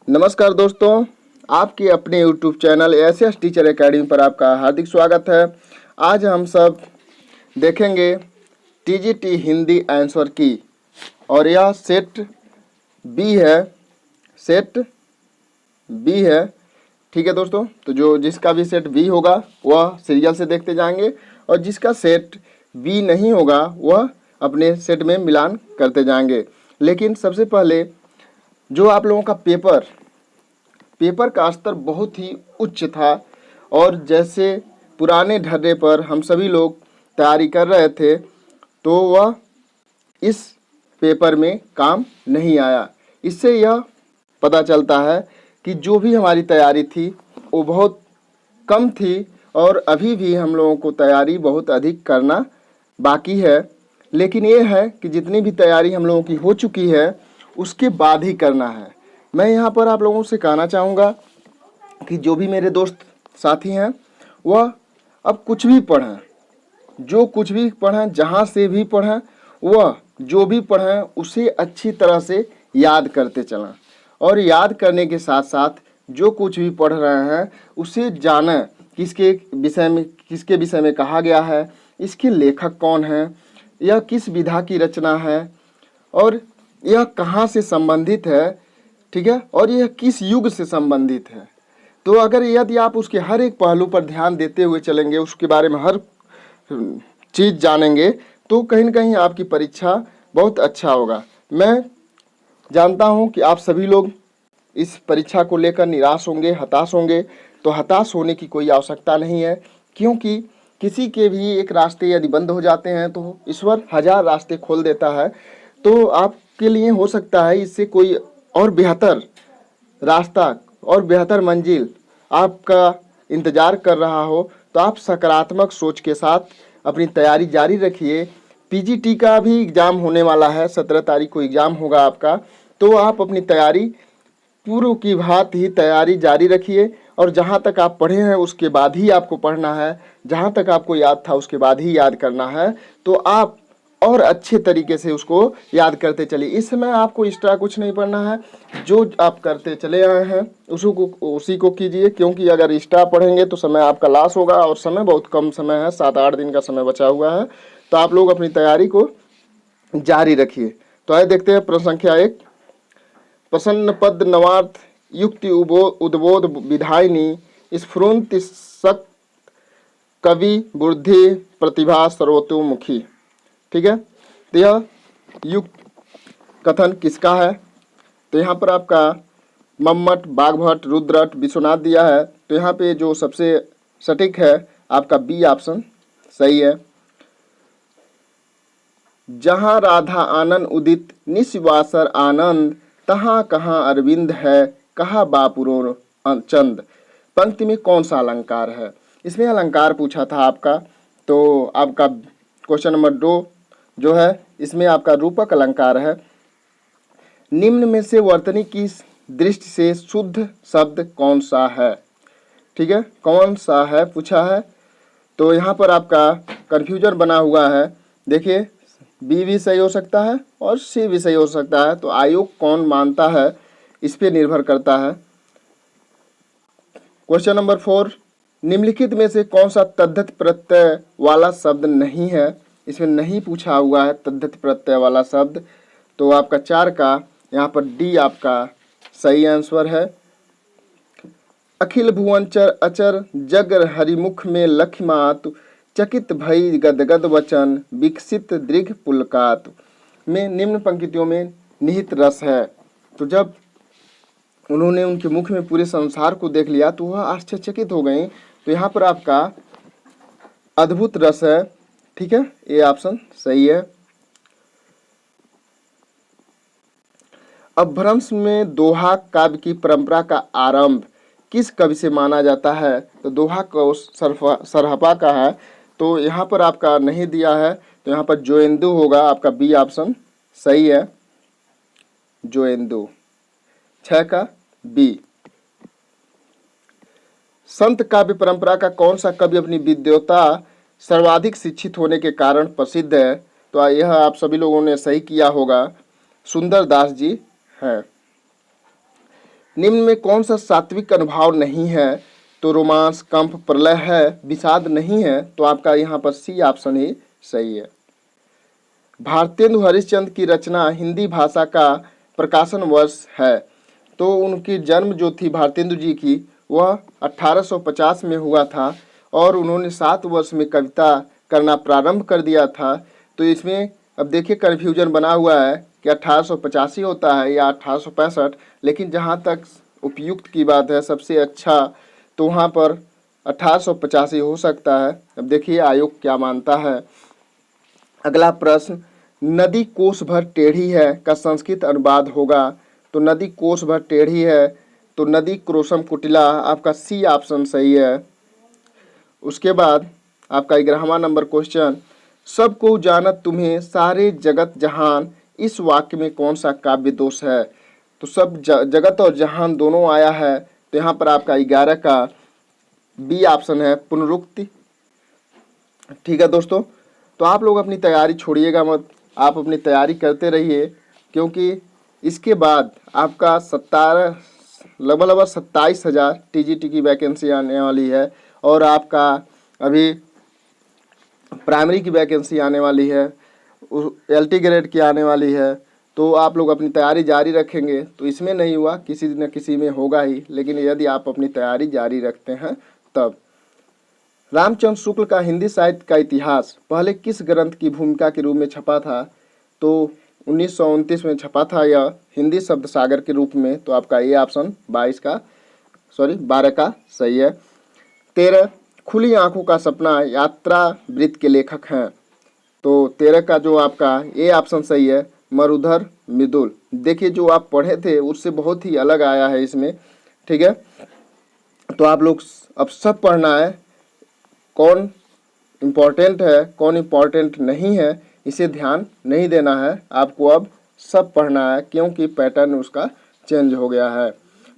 नमस्कार दोस्तों, आपके अपने YouTube channel S teacher academy पर आपका हार्दिक स्वागत है। आज हम सब देखेंगे टीजीटी हिंदी आंसर की और यह सेट बी है। ठीक है दोस्तों, तो जिसका भी सेट बी होगा वह सीरियल से देखते जाएंगे और जिसका सेट बी नहीं होगा वह अपने सेट में मिलान करते जाएंगे। लेकिन सबसे पहले जो आप लोगों का पेपर का स्तर बहुत ही उच्च था और जैसे पुराने ढर्रे पर हम सभी लोग तैयारी कर रहे थे तो वह इस पेपर में काम नहीं आया। इससे यह पता चलता है कि जो भी हमारी तैयारी थी वो बहुत कम थी और अभी भी हम लोगों को तैयारी बहुत अधिक करना बाकी है। लेकिन ये है कि जितनी भी तैयारी हम लोगों की हो चुकी है उसके बाद ही करना है। मैं यहाँ पर आप लोगों से कहना चाहूँगा कि जो भी मेरे दोस्त साथी हैं वह अब कुछ भी पढ़ें, जो कुछ भी पढ़ें, जहाँ से भी पढ़ें, वह जो भी पढ़ें उसे अच्छी तरह से याद करते चलें और याद करने के साथ साथ जो कुछ भी पढ़ रहे हैं उसे जानें किसके विषय में कहा गया है, इसके लेखक कौन हैं, यह किस विधा की रचना है और यह कहाँ से संबंधित है, ठीक है, और यह किस युग से संबंधित है। तो अगर यदि आप उसके हर एक पहलू पर ध्यान देते हुए चलेंगे, उसके बारे में हर चीज़ जानेंगे तो कहीं न कहीं आपकी परीक्षा बहुत अच्छा होगा। मैं जानता हूं कि आप सभी लोग इस परीक्षा को लेकर निराश होंगे, हताश होंगे। तो हताश होने की कोई आवश्यकता नहीं है, क्योंकि किसी के भी एक रास्ते यदि बंद हो जाते हैं तो ईश्वर हजार रास्ते खोल देता है। तो आपके लिए हो सकता है इससे कोई और बेहतर रास्ता और बेहतर मंजिल आपका इंतज़ार कर रहा हो। तो आप सकारात्मक सोच के साथ अपनी तैयारी जारी रखिए। पीजीटी का भी एग्ज़ाम होने वाला है, 17 तारीख को एग्ज़ाम होगा आपका। तो आप अपनी तैयारी पूर्व की भांति ही तैयारी जारी रखिए और जहाँ तक आप पढ़े हैं उसके बाद ही आपको पढ़ना है, जहाँ तक आपको याद था उसके बाद ही याद करना है। तो आप और अच्छे तरीके से उसको याद करते चलिए। इस समय आपको एक्स्ट्रा कुछ नहीं पढ़ना है, जो आप करते चले आए हैं उसी को कीजिए, क्योंकि अगर एक्स्ट्रा पढ़ेंगे तो समय आपका लॉस होगा और समय बहुत कम समय है, 7-8 दिन का समय बचा हुआ है। तो आप लोग अपनी तैयारी को जारी रखिए। तो आइए देखते हैं प्रश्न संख्या 1। प्रसन्न पद नवार्थ युक्ति उद्बोध विधायिनी स्फुरंति सक्त कवि बुद्धि प्रतिभा सर्वतोमुखी। ठीक है, तो यह युक्त कथन किसका है? तो यहाँ पर आपका मम्मट, बागभट्ट, रुद्रट, विश्वनाथ दिया है। तो यहाँ पे जो सबसे सटीक है आपका बी ऑप्शन सही है। जहाँ राधा आनंद उदित निस्वासर आनंद, तहाँ कहाँ अरविंद है, कहा बापुरो चंद। पंक्ति में कौन सा अलंकार है? इसमें अलंकार पूछा था आपका। तो आपका क्वेश्चन नंबर 2 जो है इसमें आपका रूपक अलंकार है। निम्न में से वर्तनी की दृष्टि से शुद्ध शब्द कौन सा है? ठीक है, कौन सा है पूछा है। तो यहाँ पर आपका कन्फ्यूजन बना हुआ है। देखिए, बी भी सही हो सकता है और सी भी सही हो सकता है। तो आयोग कौन मानता है इस पे निर्भर करता है। क्वेश्चन नंबर 4, निम्नलिखित में से कौन सा तद्धित प्रत्यय वाला शब्द नहीं है? इसमें नहीं पूछा हुआ है तद्धित प्रत्यय वाला शब्द। तो आपका 4 का यहाँ पर डी आपका सही आंसर है। अखिल भुवनचर अचर जग हरिमुख में लक्ष्मातु, चकित भई गदगद वचन विकसित दृघ पुलकातु में निम्न पंक्तियों में निहित रस है। तो जब उन्होंने उनके मुख में पूरे संसार को देख लिया तो वह आश्चर्यचकित हो गई। तो यहाँ पर आपका अद्भुत रस है। ठीक है, ये ऑप्शन सही है। अपभ्रंश में दोहा काव्य की परंपरा का आरंभ किस कवि से माना जाता है? तो दोहा को सरहपा का है। तो यहाँ पर आपका नहीं दिया है, तो यहाँ पर जोएंदु होगा। आपका बी ऑप्शन सही है, जोएंदु। 6 का बी। संत काव्य परंपरा का कौन सा कवि अपनी विद्वता सर्वाधिक शिक्षित होने के कारण प्रसिद्ध है? तो यह आप सभी लोगों ने सही किया होगा, सुंदर दास जी है। निम्न में कौन सा सात्विक अनुभाव नहीं है? तो रोमांस, कंप, प्रलय है। विषाद नहीं है, तो आपका यहाँ पर सी ऑप्शन ही सही है। भारतेंदु हरिश्चंद्र की रचना हिंदी भाषा का प्रकाशन वर्ष है। तो उनकी जन्म जो थी भारतेंदु जी की, वह 1850 में हुआ था और उन्होंने 7 वर्ष में कविता करना प्रारंभ कर दिया था। तो इसमें अब देखिए कन्फ्यूजन बना हुआ है कि 1885 होता है या 1865, लेकिन जहाँ तक उपयुक्त की बात है, सबसे अच्छा, तो वहाँ पर 1885 हो सकता है। अब देखिए आयोग क्या मानता है। अगला प्रश्न, नदी कोस भर टेढ़ी है का संस्कृत अनुवाद होगा। तो नदी कोस भर टेढ़ी है, तो नदी क्रोशम कुटिला, आपका सी ऑप्शन सही है। उसके बाद आपका 11वां नंबर क्वेश्चन, सबको जानत तुम्हें सारे जगत जहान, इस वाक्य में कौन सा काव्य दोष है? तो सब जगत और जहान दोनों आया है, तो यहाँ पर आपका 11 का बी ऑप्शन है, पुनरुक्ति। ठीक है दोस्तों, तो आप लोग अपनी तैयारी छोड़िएगा मत, आप अपनी तैयारी करते रहिए, क्योंकि इसके बाद आपका 27,000 टीजीटी की वैकेंसी आने वाली है और आपका अभी प्राइमरी की वैकेंसी आने वाली है, एलटी ग्रेड की आने वाली है। तो आप लोग अपनी तैयारी जारी रखेंगे तो इसमें नहीं हुआ, किसी न किसी में होगा ही, लेकिन यदि आप अपनी तैयारी जारी रखते हैं तब। रामचंद्र शुक्ल का हिंदी साहित्य का इतिहास पहले किस ग्रंथ की भूमिका के रूप में छपा था? तो 1929 में छपा था यह हिंदी शब्द सागर के रूप में। तो आपका ये ऑप्शन 12 का सही है। 13, खुली आंखों का सपना यात्रा वृत्त के लेखक हैं। तो 13 का जो आपका ये ऑप्शन सही है, मरुधर मृदुल। देखिए जो आप पढ़े थे उससे बहुत ही अलग आया है इसमें। ठीक है, तो आप लोग अब सब पढ़ना है, कौन इम्पोर्टेंट है कौन इम्पोर्टेंट नहीं है इसे ध्यान नहीं देना है, आपको अब सब पढ़ना है, क्योंकि पैटर्न उसका चेंज हो गया है।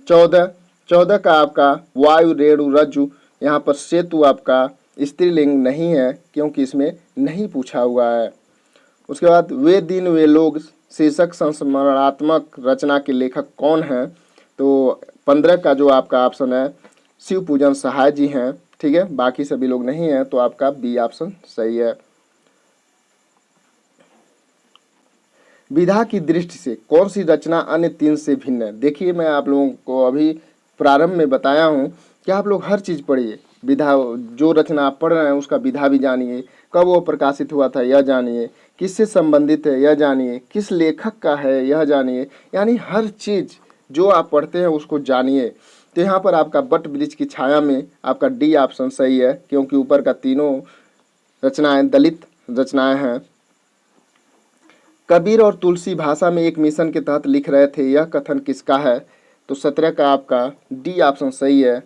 14 का आपका वायु रेणु रज्जु, यहाँ पर सेतु आपका स्त्रीलिंग नहीं है, क्योंकि इसमें नहीं पूछा हुआ है। उसके बाद वे दिन वे लोग शीर्षक संस्मरणात्मक रचना के लेखक कौन हैं? तो 15 का जो आपका ऑप्शन है, शिव पूजन सहाय जी हैं। ठीक है, बाकी सभी लोग नहीं हैं, तो आपका बी ऑप्शन सही है। विधा की दृष्टि से कौन सी रचना अन्य 3 से भिन्न है? देखिए मैं आप लोगों को अभी प्रारंभ में बताया हूँ कि आप लोग हर चीज़ पढ़िए, विधा, जो रचना आप पढ़ रहे हैं उसका विधा भी जानिए, कब वो प्रकाशित हुआ था यह जानिए, किससे संबंधित है यह जानिए, किस लेखक का है यह जानिए, यानी हर चीज़ जो आप पढ़ते हैं उसको जानिए। तो यहाँ पर आपका बट वृक्ष की छाया में आपका डी ऑप्शन सही है, क्योंकि ऊपर का तीनों रचनाएं दलित रचनाएं हैं। कबीर और तुलसी भाषा में एक मिशन के तहत लिख रहे थे, यह कथन किसका है? तो 17 का आपका डी ऑप्शन सही है,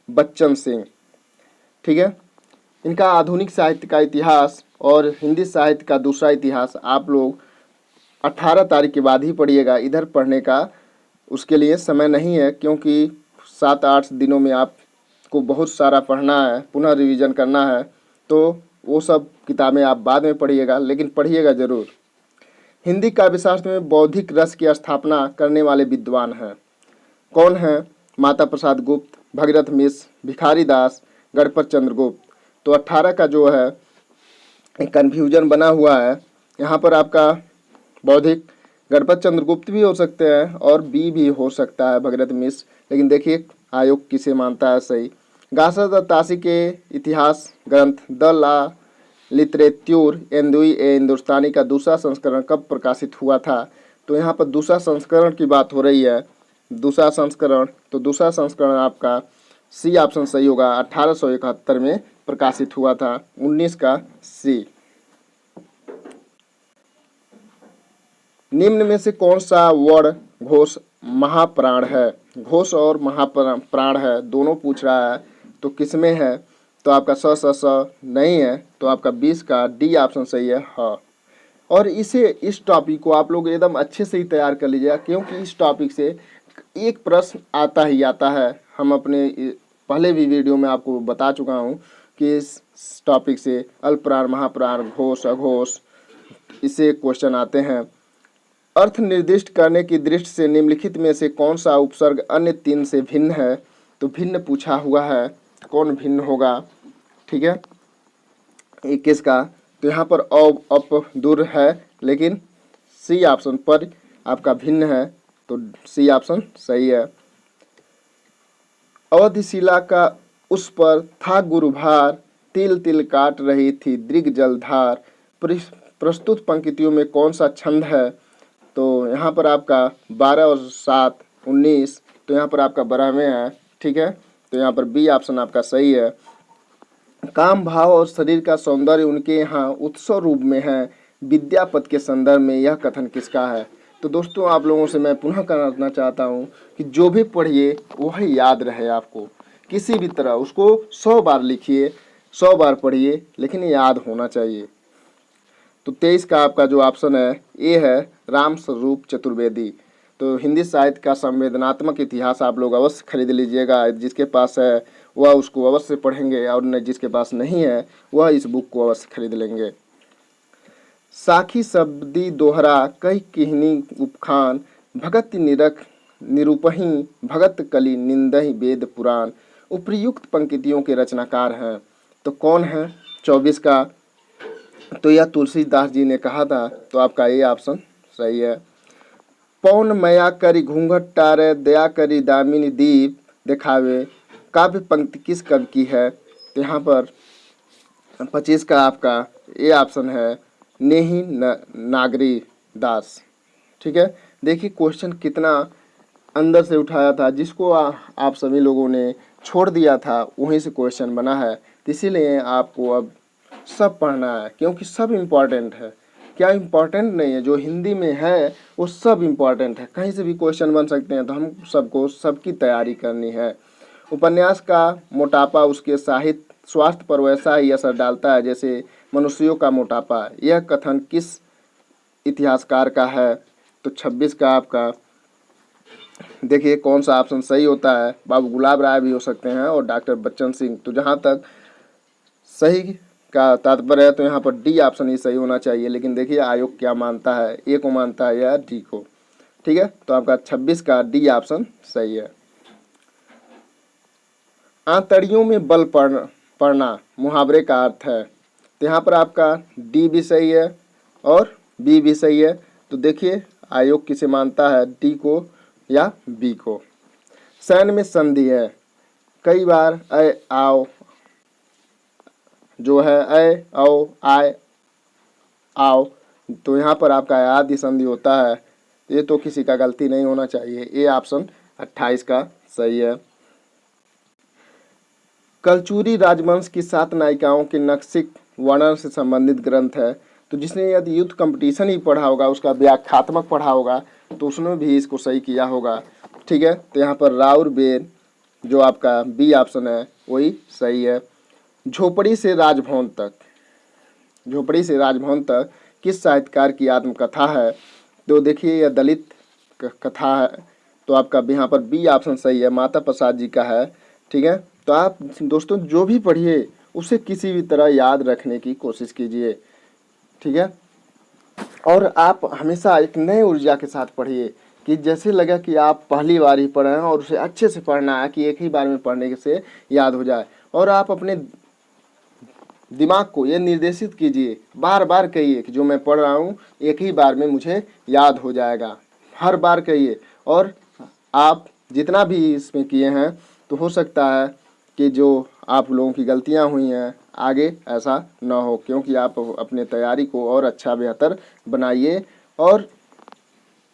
बच्चन सिंह। ठीक है, इनका आधुनिक साहित्य का इतिहास और हिंदी साहित्य का दूसरा इतिहास आप लोग 18 तारीख के बाद ही पढ़िएगा, इधर पढ़ने का उसके लिए समय नहीं है, क्योंकि 7-8 दिनों में आपको बहुत सारा पढ़ना है, पुनः रिवीजन करना है। तो वो सब किताबें आप बाद में पढ़िएगा, लेकिन पढ़िएगा ज़रूर। हिंदी काव्यशास्त्र में बौद्धिक रस की स्थापना करने वाले विद्वान हैं, कौन हैं? माता प्रसाद गुप्त, भगीरथ मिश्र, भिखारी दास, गणपत चंद्र गुप्त। तो 18 का जो है कन्फ्यूजन बना हुआ है, यहाँ पर आपका बौद्धिक गणपत चंद्र गुप्त भी हो सकते हैं और बी भी हो सकता है भगीरथ मिश्र, लेकिन देखिए आयोग किसे मानता है सही। गासा दत्तासी के इतिहास ग्रंथ द ला लिटरेच्योर एंदुई ए हिंदुस्तानी का दूसरा संस्करण कब प्रकाशित हुआ था? तो यहाँ पर दूसरा संस्करण की बात हो रही है, दूसरा संस्करण, तो दूसरा संस्करण आपका सी ऑप्शन सही होगा, 1871 में प्रकाशित हुआ था। 19 का सी। निम्न में से कौन सा वर्ण घोष महाप्राण है? घोष और महाप्राण है, दोनों पूछ रहा है, तो किसमें है? तो आपका स नहीं है, तो आपका 20 का डी ऑप्शन सही है, हाँ। और इस टॉपिक को आप लोग एकदम अच्छे से ही तैयार कर लीजिएगा, क्योंकि इस टॉपिक से एक प्रश्न आता ही आता है। हम अपने पहले भी वीडियो में आपको बता चुका हूँ कि इस टॉपिक से अल्पप्राण, महाप्राण, घोष, अघोष, इससे क्वेश्चन आते हैं। अर्थ निर्दिष्ट करने की दृष्टि से निम्नलिखित में से कौन सा उपसर्ग अन्य तीन से भिन्न है? तो भिन्न पूछा हुआ है, कौन भिन्न होगा? ठीक है, 21 का। तो यहाँ पर अप दूर है, लेकिन सी ऑप्शन पर आपका भिन्न है, तो सी ऑप्शन सही है। अवधिशिला का उस पर था गुरुभार, तिल तिल काट रही थी दृग जलधार। प्रस्तुत पंक्तियों में कौन सा छंद है? तो यहाँ पर आपका 12 और 7 19, तो यहाँ पर आपका 12 में है। ठीक है, तो यहाँ पर बी ऑप्शन आपका सही है। काम भाव और शरीर का सौंदर्य उनके यहाँ उत्सव रूप में है, विद्यापति के संदर्भ में यह कथन किसका है? तो दोस्तों, आप लोगों से मैं पुनः करना चाहता हूँ कि जो भी पढ़िए वह याद रहे आपको, किसी भी तरह उसको 100 बार लिखिए, 100 बार पढ़िए, लेकिन याद होना चाहिए। तो 23 का आपका जो ऑप्शन है ए है, राम स्वरूप चतुर्वेदी। तो हिंदी साहित्य का संवेदनात्मक इतिहास आप लोग अवश्य खरीद लीजिएगा। जिसके पास है वह उसको अवश्य पढ़ेंगे, और जिसके पास नहीं है वह इस बुक को अवश्य खरीद लेंगे। साखी शब्दी दोहरा कई किहनी उपखान, भगत निरख निरूपही भगत कली निंदहि वेद पुराण। उपर्युक्त पंक्तियों के रचनाकार हैं, तो कौन है? 24 का। तो यह तुलसीदास जी ने कहा था, तो आपका ये ऑप्शन सही है। पौन मया करी घूंघट टारे, दया करी दामिनी दीप दिखावे। काव्य पंक्ति किस कवि की है? तो यहाँ पर 25 का आपका ये ऑप्शन है, नेही नागरी दास। ठीक है, देखिए क्वेश्चन कितना अंदर से उठाया था, जिसको आप सभी लोगों ने छोड़ दिया था वहीं से क्वेश्चन बना है। इसीलिए आपको अब सब पढ़ना है, क्योंकि सब इम्पॉर्टेंट है। क्या इम्पॉर्टेंट नहीं है? जो हिंदी में है वो सब इम्पॉर्टेंट है, कहीं से भी क्वेश्चन बन सकते हैं, तो हम सबको सबकी तैयारी करनी है। उपन्यास का मोटापा उसके साहित्य स्वास्थ्य पर वैसा ही असर डालता है जैसे मनुष्यों का मोटापा। यह कथन किस इतिहासकार का है? तो 26 का आपका देखिए कौन सा ऑप्शन सही होता है। बाबू गुलाब राय भी हो सकते हैं और डॉक्टर बच्चन सिंह। तो जहाँ तक सही का तात्पर्य है, तो यहाँ पर डी ऑप्शन ही सही होना चाहिए। लेकिन देखिए आयोग क्या मानता है, ए को मानता है या डी को। ठीक है, तो आपका 26 का डी ऑप्शन सही है। आंतड़ियों में बल पड़ना मुहावरे का अर्थ है, तो यहाँ पर आपका डी भी सही है और बी भी सही है। तो देखिए आयोग किसे मानता है, डी को या बी को। शयन में संधि है, कई बार अय आओ जो है अय आओ आय आओ, तो यहाँ पर आपका आदि संधि होता है। ये तो किसी का गलती नहीं होना चाहिए। ये ऑप्शन 28 का सही है। कलचुरी राजवंश की 7 नायिकाओं के नक्शिक वर्णन से संबंधित ग्रंथ है। तो जिसने यदि युद्ध कंपटीशन ही पढ़ा होगा, उसका व्याख्यात्मक पढ़ा होगा, तो उसने भी इसको सही किया होगा। ठीक है, तो यहाँ पर राउर बेर जो आपका बी ऑप्शन है वही सही है। झोपड़ी से राजभवन तक, झोपड़ी से राजभवन तक किस साहित्यकार की आत्मकथा है? तो देखिए यह दलित कथा है, तो आपका यहाँ पर बी ऑप्शन सही है, माता प्रसाद जी का है। ठीक है, तो आप दोस्तों जो भी पढ़िए उसे किसी भी तरह याद रखने की कोशिश कीजिए। ठीक है, और आप हमेशा एक नए ऊर्जा के साथ पढ़िए, कि जैसे लगा कि आप पहली बार ही पढ़ रहे हैं, और उसे अच्छे से पढ़ना है कि एक ही बार में पढ़ने से याद हो जाए। और आप अपने दिमाग को ये निर्देशित कीजिए, बार बार कहिए कि जो मैं पढ़ रहा हूँ एक ही बार में मुझे याद हो जाएगा। हर बार कहिए, और आप जितना भी इसमें किए हैं, तो हो सकता है कि जो आप लोगों की गलतियां हुई हैं आगे ऐसा ना हो, क्योंकि आप अपने तैयारी को और अच्छा बेहतर बनाइए। और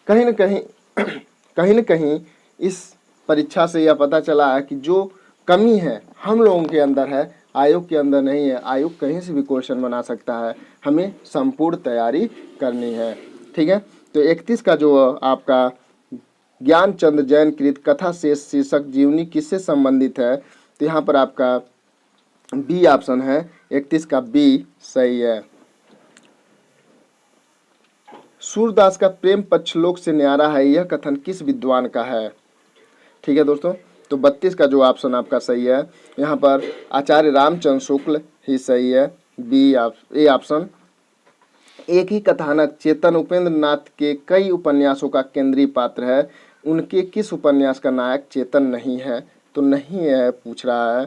कहीं न कहीं इस परीक्षा से यह पता चला है कि जो कमी है हम लोगों के अंदर है, आयोग के अंदर नहीं है। आयोग कहीं से भी क्वेश्चन बना सकता है, हमें संपूर्ण तैयारी करनी है। ठीक है, तो 31 का जो आपका ज्ञानचंद जैन कृत कथा शेष शीर्षक जीवनी किससे संबंधित है? तो यहाँ पर आपका बी ऑप्शन है, 31 का बी सही है। सूरदास का प्रेम पक्षलोक से न्यारा है, यह कथन किस विद्वान का है? ठीक है दोस्तों, तो 32 का जो ऑप्शन आपका सही है, यहाँ पर आचार्य रामचंद्र शुक्ल ही सही है, बी ए ऑप्शन। एक ही कथानक चेतन उपेंद्र नाथ के कई उपन्यासों का केंद्रीय पात्र है, उनके किस उपन्यास का नायक चेतन नहीं है? तो नहीं है पूछ रहा है।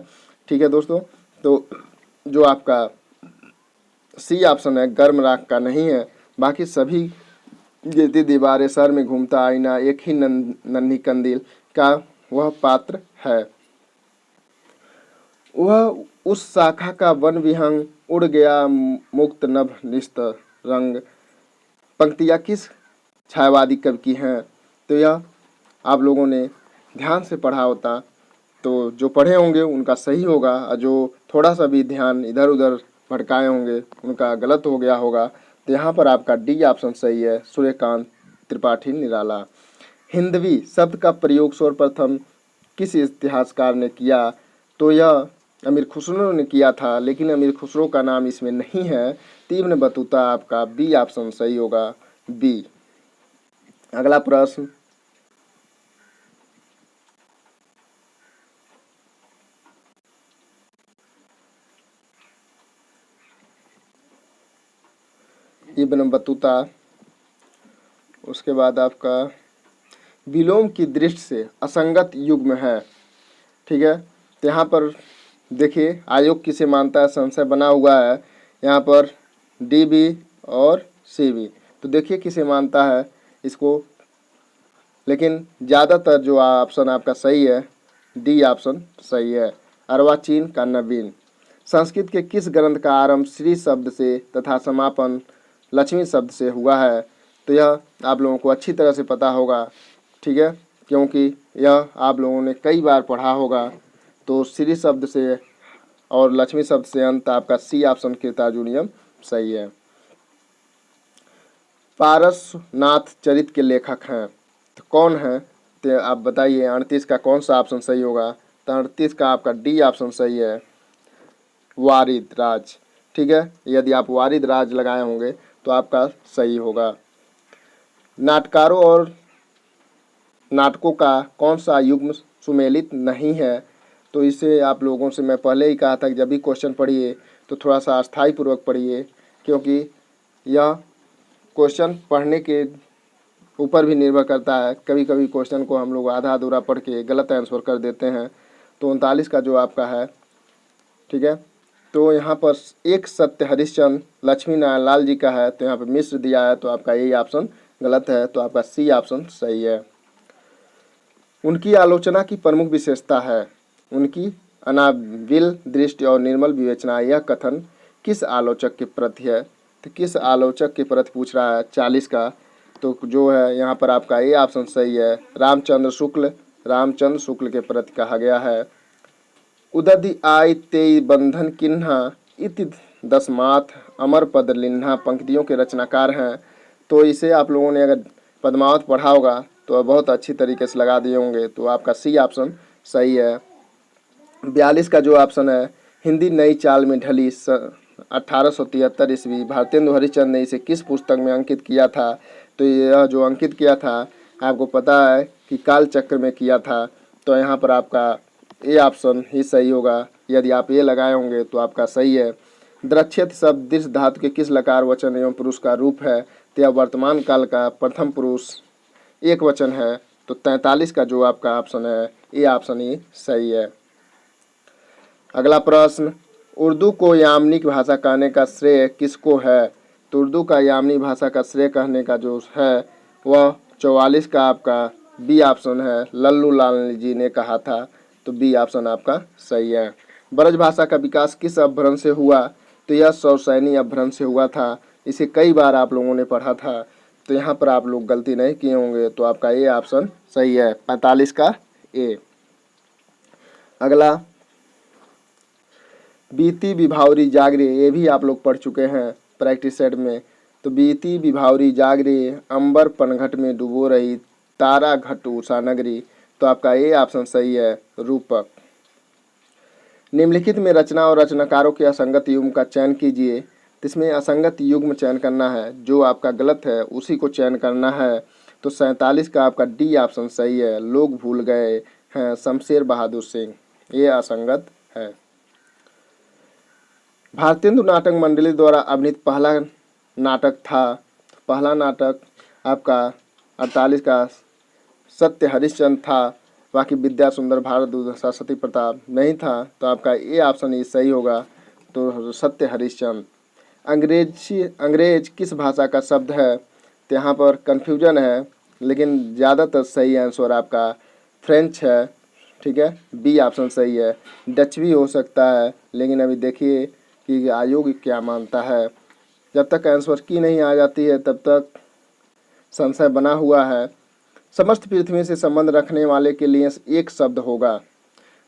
ठीक है दोस्तों, तो जो आपका सी ऑप्शन है गर्म राख का नहीं है। बाकी सभी गिरती दीवारें, सर में घूमता आईना, एक ही नन्ही कंदील का वह पात्र है। वह उस शाखा का वन विहंग उड़ गया मुक्त नभ निस्त रंग। पंक्तियाँ किस छायावादी कवि की हैं? तो यह आप लोगों ने ध्यान से पढ़ा होता तो जो पढ़े होंगे उनका सही होगा, और जो थोड़ा सा भी ध्यान इधर उधर भटकाए होंगे उनका गलत हो गया होगा। तो यहाँ पर आपका डी ऑप्शन सही है, सूर्यकांत त्रिपाठी निराला। हिंदवी शब्द का प्रयोग सर्वप्रथम किस इतिहासकार ने किया? तो यह अमीर खुसरो ने किया था, लेकिन अमीर खुसरो का नाम इसमें नहीं है। तो इब्न बतूता आपका बी ऑप्शन सही होगा, बी। अगला प्रश्न, इब्न बतूता, उसके बाद आपका विलोम की दृष्टि से असंगत युग्म है। ठीक है, तो यहाँ पर देखिए आयोग किसे मानता है, संशय बना हुआ है यहाँ पर, डी बी और सी बी। तो देखिए किसे मानता है इसको, लेकिन ज़्यादातर जो ऑप्शन आपका सही है, डी ऑप्शन सही है, अर्वाचीन का नवीन। संस्कृत के किस ग्रंथ का आरंभ श्री शब्द से तथा समापन लक्ष्मी शब्द से हुआ है? तो यह आप लोगों को अच्छी तरह से पता होगा, ठीक है, क्योंकि यह आप लोगों ने कई बार पढ़ा होगा। तो श्री शब्द से और लक्ष्मी शब्द से अंत आपका सी ऑप्शन कृतार्जुनियम सही है। पारसनाथ चरित के लेखक हैं तो कौन है? तो आप बताइए 38 का कौन सा ऑप्शन सही होगा? तो 38 का आपका डी ऑप्शन सही है, वारिद राज। ठीक है, यदि आप वारिद राज लगाए होंगे तो आपका सही होगा। नाटकारों और नाटकों का कौन सा युग्म सुमेलित नहीं है? तो इसे आप लोगों से मैं पहले ही कहा था कि जब भी क्वेश्चन पढ़िए तो थोड़ा सा अस्थाई पूर्वक पढ़िए, क्योंकि यह क्वेश्चन पढ़ने के ऊपर भी निर्भर करता है। कभी कभी क्वेश्चन को हम लोग आधा अधूरा पढ़ के गलत आंसर कर देते हैं। तो 39 का जो आपका है, ठीक है, तो यहाँ पर एक सत्य हरिश्चंद्र लक्ष्मी नारायण लाल जी का है, तो यहाँ पर मिश्र दिया है, तो आपका यही ऑप्शन गलत है, तो आपका सी ऑप्शन सही है। उनकी आलोचना की प्रमुख विशेषता है उनकी अनाविल दृष्टि और निर्मल विवेचना। यह कथन किस आलोचक के प्रति है? तो किस आलोचक के प्रति पूछ रहा है 40 का, तो जो है यहाँ पर आपका ये ऑप्शन सही है, रामचंद्र शुक्ल के प्रति कहा गया है। उदधि आय ते बंधन किन्हा इति दसमाथ अमर पद लिन्हा पंक्तियों के रचनाकार हैं। तो इसे आप लोगों ने अगर पद्मावत पढ़ा होगा तो बहुत अच्छी तरीके से लगा दिए होंगे, तो आपका सी ऑप्शन सही है। 42 का जो ऑप्शन है, हिंदी नई चाल में ढली 1873 ईस्वी, भारतेंदु हरिश्चंद्र ने इसे किस पुस्तक में अंकित किया था? तो यह जो अंकित किया था आपको पता है कि काल चक्र में किया था, तो यहाँ पर आपका ए ऑप्शन ही सही होगा। यदि आप ये लगाए होंगे तो आपका सही है। द्रक्षित शब्द दृश्य धातु के किस लकार वचन एवं पुरुष का रूप है? तो यह वर्तमान काल का प्रथम पुरुष एक वचन है, तो 43 का जो आपका ऑप्शन है ये ऑप्शन ही सही है। अगला प्रश्न, उर्दू को यामनी की भाषा कहने का श्रेय किसको है? तो उर्दू का यामनी भाषा का श्रेय कहने का जो है वह 44 का आपका बी ऑप्शन है, लल्लू लाल जी ने कहा था, तो बी ऑप्शन आपका सही है। ब्रज भाषा का विकास किस अपभ्रंश से हुआ? तो यह सौसैनी अपभ्रंश से हुआ था, इसे कई बार आप लोगों ने पढ़ा था, तो यहाँ पर आप लोग गलती नहीं किए होंगे, तो आपका ये ऑप्शन सही है, 45 का ए। अगला, बीती विभावरी जागरे, ये भी आप लोग पढ़ चुके हैं प्रैक्टिस सेट में। तो बीती विभावरी जागरे अंबर पनघट में डूबो रही तारा घट उषा नगरी, तो आपका ये ऑप्शन सही है, रूपक। निम्नलिखित में रचना और रचनाकारों के असंगत युग्म का चयन कीजिए। तो इसमें असंगत युग्म चयन करना है, जो आपका गलत है उसी को चयन करना है। तो 47 का आपका डी ऑप्शन सही है, लोग भूल गए हैं शमशेर बहादुर सिंह, ये असंगत है। भारतेंदु नाटक मंडली द्वारा अभिनीत पहला नाटक था। पहला नाटक आपका 48 का सत्य हरिश्चंद्र था, बाकी विद्या सुंदर भारत सरस्वती प्रताप नहीं था, तो आपका ए ऑप्शन ये सही होगा। तो सत्य हरिश्चंद्र। अंग्रेज किस भाषा का शब्द है? तो यहाँ पर कन्फ्यूजन है, लेकिन ज़्यादातर सही आंसर आपका फ्रेंच है। ठीक है, बी ऑप्शन सही है। डच भी हो सकता है, लेकिन अभी देखिए कि आयोग क्या मानता है। जब तक आंसर की नहीं आ जाती है तब तक संशय बना हुआ है। समस्त पृथ्वी से संबंध रखने वाले के लिए एक शब्द होगा,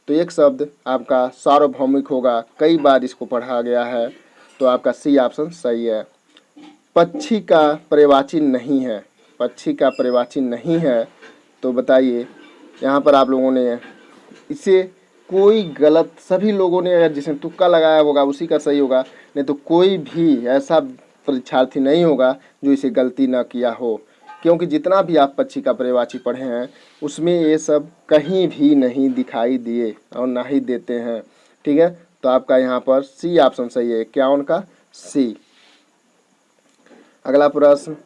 तो एक शब्द आपका सार्वभौमिक होगा। कई बार इसको पढ़ा गया है, तो आपका सी ऑप्शन सही है। पक्षी का पर्यायवाची नहीं है, पक्षी का पर्यायवाची नहीं है, तो बताइए। यहाँ पर आप लोगों ने इसे कोई गलत, सभी लोगों ने अगर जिसने तुक्का लगाया होगा उसी का सही होगा, नहीं तो कोई भी ऐसा परीक्षार्थी नहीं होगा जो इसे गलती ना किया हो, क्योंकि जितना भी आप पक्षी का पर्यायवाची पढ़े हैं उसमें ये सब कहीं भी नहीं दिखाई दिए और ना ही देते हैं। ठीक है, तो आपका यहाँ पर सी ऑप्शन सही है, 51 का सी। अगला प्रश्न,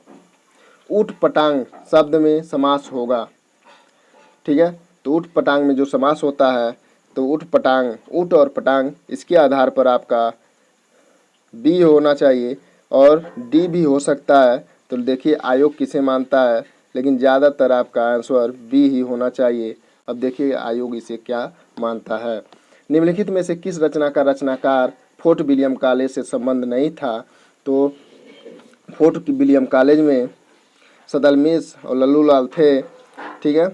ऊट पटांग शब्द में समास होगा। ठीक है, तो ऊट पटांग में जो समास होता है, तो ऊट पटांग, ऊट और पटांग, इसके आधार पर आपका बी होना चाहिए और डी भी हो सकता है। तो देखिए आयोग किसे मानता है, लेकिन ज़्यादातर आपका आंसर बी ही होना चाहिए। अब देखिए आयोग इसे क्या मानता है। निम्नलिखित में से किस रचना का रचनाकार फोर्ट विलियम कॉलेज से संबंध नहीं था? तो फोर्ट विलियम कॉलेज में सदलमेश और लल्लू लाल थे। ठीक है,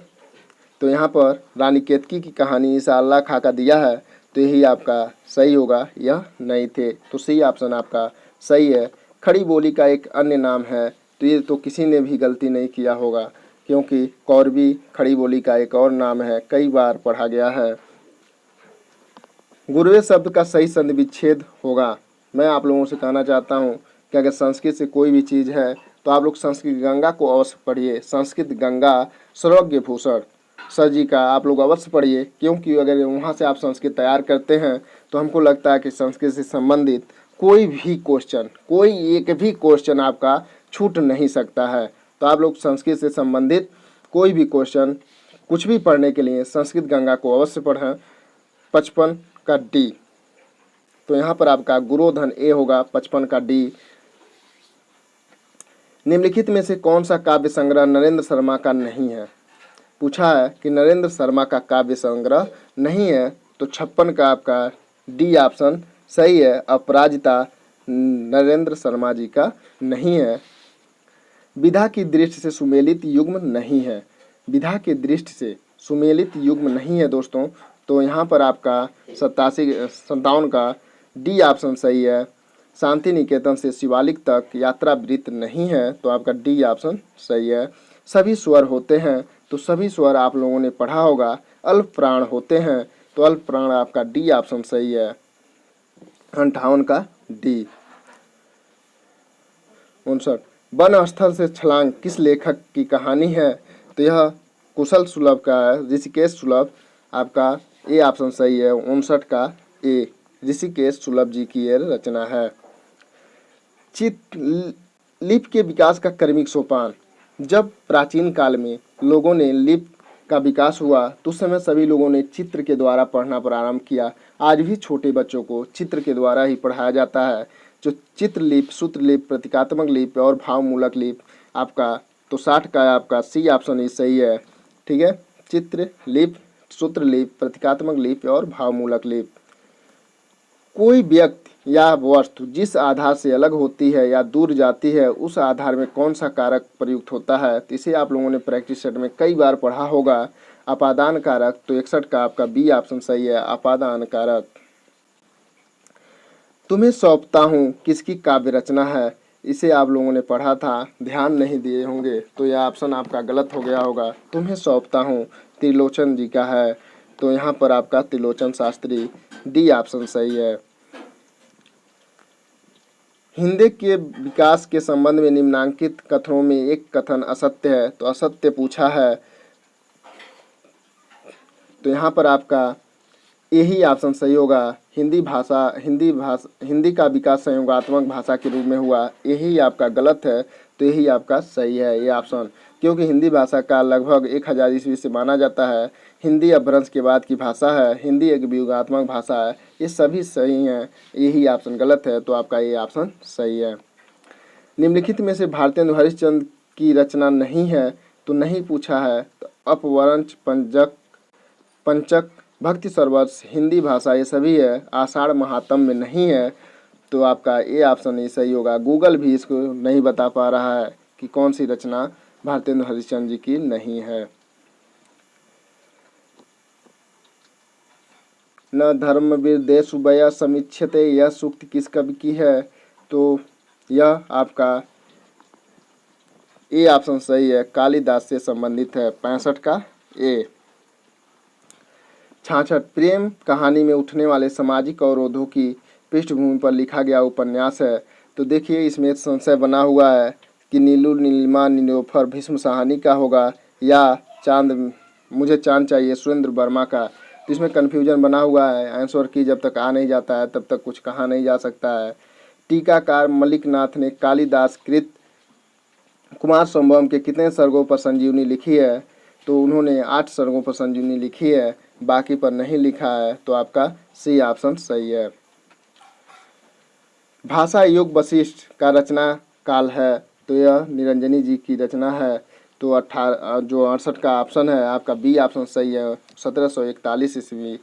तो यहाँ पर रानी केतकी की कहानी ईसा अल्लाह खा का दिया है, तो यही आपका सही होगा, यह नहीं थे। तो सी ऑप्शन आपका सही है। खड़ी बोली का एक अन्य नाम है, तो ये तो किसी ने भी गलती नहीं किया होगा, क्योंकि कौरवी खड़ी बोली का एक और नाम है, कई बार पढ़ा गया है। गुरुवे शब्द का सही संधि विच्छेद होगा। मैं आप लोगों से कहना चाहता हूँ कि अगर संस्कृत से कोई भी चीज़ है तो आप लोग संस्कृत गंगा को अवश्य पढ़िए। संस्कृत गंगा सर्वज्ञ भूषण सर जी का आप लोग अवश्य पढ़िए, क्योंकि अगर वहाँ से आप संस्कृत तैयार करते हैं तो हमको लगता है कि संस्कृत से संबंधित कोई भी क्वेश्चन, कोई एक भी क्वेश्चन आपका छूट नहीं सकता है। तो आप लोग संस्कृत से संबंधित कोई भी क्वेश्चन कुछ भी पढ़ने के लिए संस्कृत गंगा को अवश्य पढ़ें। 55 का डी, तो यहाँ पर आपका गुरोधन ए होगा, 55 का डी। निम्नलिखित में से कौन सा काव्य संग्रह नरेंद्र शर्मा का नहीं है? पूछा है कि नरेंद्र शर्मा का काव्य संग्रह नहीं है, तो 56 का आपका डी ऑप्शन सही है। अपराजिता नरेंद्र शर्मा जी का नहीं है। विधा की दृष्टि से सुमेलित युग्म नहीं है, विधा की दृष्टि से सुमेलित युग्म नहीं है दोस्तों, तो यहाँ पर आपका 57 का डी ऑप्शन सही है। शांति निकेतन से शिवालिक तक यात्रा वृत्त नहीं है, तो आपका डी ऑप्शन सही है। सभी स्वर होते हैं, तो सभी स्वर आप लोगों ने पढ़ा होगा। अल्प प्राण होते हैं, तो अल्प प्राण आपका डी ऑप्शन सही है, 58 का डी। 59, वन स्थल से छलांग किस लेखक की कहानी है? तो यह कुशल सुलभ का है, ऋषिकेश सुलभ, आपका ए ऑप्शन सही है, 59 का ए, ऋषिकेश सुलभ जी की यह रचना है। लिपि के विकास का क्रमिक सोपान। जब प्राचीन काल में लोगों ने लिपि का विकास हुआ तो उस समय सभी लोगों ने चित्र के द्वारा पढ़ना प्रारंभ किया। आज भी छोटे बच्चों को चित्र के द्वारा ही पढ़ाया जाता है, जो चित्रलिपि, सूत्रलिपि, प्रतीकात्मक लिपि और भावमूलक लिपि आपका, तो 60 का आपका सी ऑप्शन ही सही है। ठीक है, चित्रलिपि, सूत्रलिपि, प्रतीकात्मक लिपि और भावमूलक लिपि। कोई व्यक्ति या वस्तु जिस आधार से अलग होती है या दूर जाती है उस आधार में कौन सा कारक प्रयुक्त होता है? तो इसे आप लोगों ने प्रैक्टिस सेट में कई बार पढ़ा होगा। अपादान कारक, तो 61 का आपका बी ऑप्शन सही है, अपादान कारक। तुम्हें सौंपता हूँ किसकी काव्य रचना है? इसे आप लोगों ने पढ़ा था, ध्यान नहीं दिए होंगे, तो यह ऑप्शन आपका गलत हो गया होगा। तुम्हें सौंपता हूँ त्रिलोचन जी का है, तो यहाँ पर आपका त्रिलोचन शास्त्री, डी ऑप्शन सही है। हिंदी के विकास के संबंध में निम्नांकित कथनों में एक कथन असत्य है, तो असत्य पूछा है, तो यहाँ पर आपका यही ऑप्शन सही होगा। हिंदी का विकास संयोगात्मक भाषा के रूप में हुआ, यही आपका गलत है। तो यही आपका सही है ये ऑप्शन, क्योंकि हिंदी भाषा का लगभग 1000 ईस्वी से माना जाता है। हिंदी अपभ्रंश के बाद की भाषा है, हिंदी एक व्यूहात्मक भाषा है। ये सभी सही हैं, यही ऑप्शन गलत है। तो आपका ये ऑप्शन सही है। निम्नलिखित में से भारतेंदु हरिश्चंद्र की रचना नहीं है, तो नहीं पूछा है। तो अपभ्रंश, पंचक, भक्ति सरवश, हिंदी भाषा, ये सभी है। आषाढ़ महात्म्य में नहीं है, तो आपका ये ऑप्शन ही सही होगा। गूगल भी इसको नहीं बता पा रहा है कि कौन सी रचना भारतेंदु हरिश्चंद्र जी की नहीं है। न धर्मवीर देशुबया समीक्षते, यह सूक्ति किस कवि की है? तो यह आपका ए ऑप्शन सही है, कालिदास से संबंधित है। 65 का ए। 66 प्रेम कहानी में उठने वाले सामाजिक अवरोधों की पृष्ठभूमि पर लिखा गया उपन्यास है। तो देखिए इसमें संशय बना हुआ है कि नीलू, नीलिमा, नीलोफर भीष्म साहनी का होगा या चांद, मुझे चांद चाहिए सुरेंद्र वर्मा का। तो इसमें कन्फ्यूजन बना हुआ है। आंसर की जब तक आ नहीं जाता है तब तक कुछ कहा नहीं जा सकता है। टीकाकार मलिक नाथ ने कालिदास कृत कुमार संभवम के कितने सर्गों पर संजीवनी लिखी है? तो उन्होंने 8 सर्गों पर संजीवनी लिखी है, बाकी पर नहीं लिखा है। तो आपका सी ऑप्शन सही है। भाषा योग वशिष्ठ का रचना काल है, तो यह निरंजनी जी की रचना है। तो 68 का ऑप्शन है आपका बी ऑप्शन सही है, 1741 ईस्वी।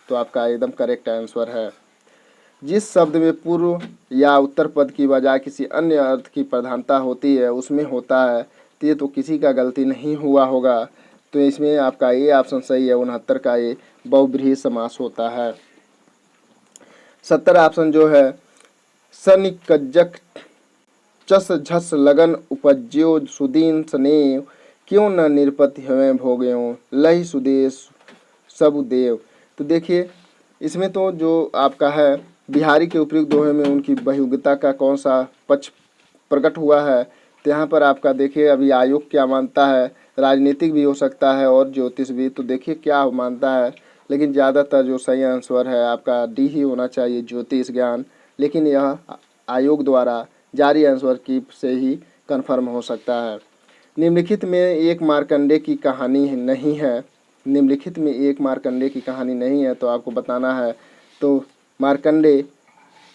तो आपका एकदम करेक्ट आंसर है। जिस शब्द में पूर्व या उत्तर पद की बजाय किसी अन्य अर्थ की प्रधानता होती है उसमें होता है, तो ये तो किसी का गलती नहीं हुआ होगा। तो इसमें आपका ये ऑप्शन सही है, 69 का ये बहुब्रीहि समास होता है। 70 ऑप्शन जो है, सनिकजक चस झस लगन उपज्यो सुदीन स्नेह, क्यों न निरपति हमें भोग्यों लहि सुदेश सबुदेव। तो देखिए इसमें तो जो आपका है बिहारी के उपयुक्त दोहे में उनकी बहुयोग्यता का कौन सा पक्ष प्रकट हुआ है। तो यहाँ पर आपका देखिए अभी आयोग क्या मानता है, राजनीतिक भी हो सकता है और ज्योतिष भी। तो देखिए क्या मानता है, लेकिन ज़्यादातर जो सही आंसर है आपका डी ही होना चाहिए, ज्योतिष ज्ञान। लेकिन यह आयोग द्वारा जारी आंसर की से ही कन्फर्म हो सकता है। निम्नलिखित में एक मार्कंडे की कहानी नहीं है। निम्नलिखित में एक मार्कंडे की कहानी नहीं है, तो आपको बताना है। तो मार्कंडे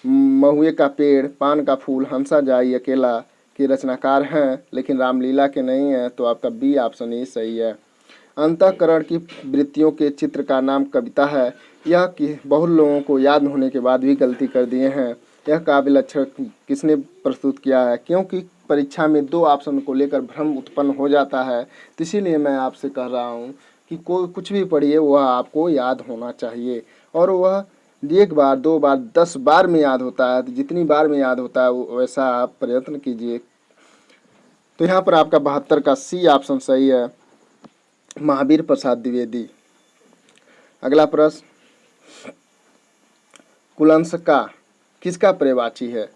महुए का पेड़, पान का फूल, हंसा जाई अकेला के रचनाकार हैं, लेकिन रामलीला के नहीं हैं। तो आपका बी ऑप्शन ही सही है। अंतःकरण की वृत्तियों के चित्र का नाम कविता है। यह कि बहुत लोगों को याद होने के बाद भी गलती कर दिए हैं। यह काव्य लक्षण किसने प्रस्तुत किया है? क्योंकि परीक्षा में 2 ऑप्शन को लेकर भ्रम उत्पन्न हो जाता है, तो इसीलिए मैं आपसे कह रहा हूँ कि कोई कुछ भी पढ़िए वह आपको याद होना चाहिए, और वह 1 बार 2 बार 10 बार में याद होता है। तो जितनी बार में याद होता है वैसा आप प्रयत्न कीजिए। तो यहाँ पर आपका 72 का सी ऑप्शन सही है, महावीर प्रसाद द्विवेदी। अगला प्रश्न, कुलंसका किसका पर्यायवाची है?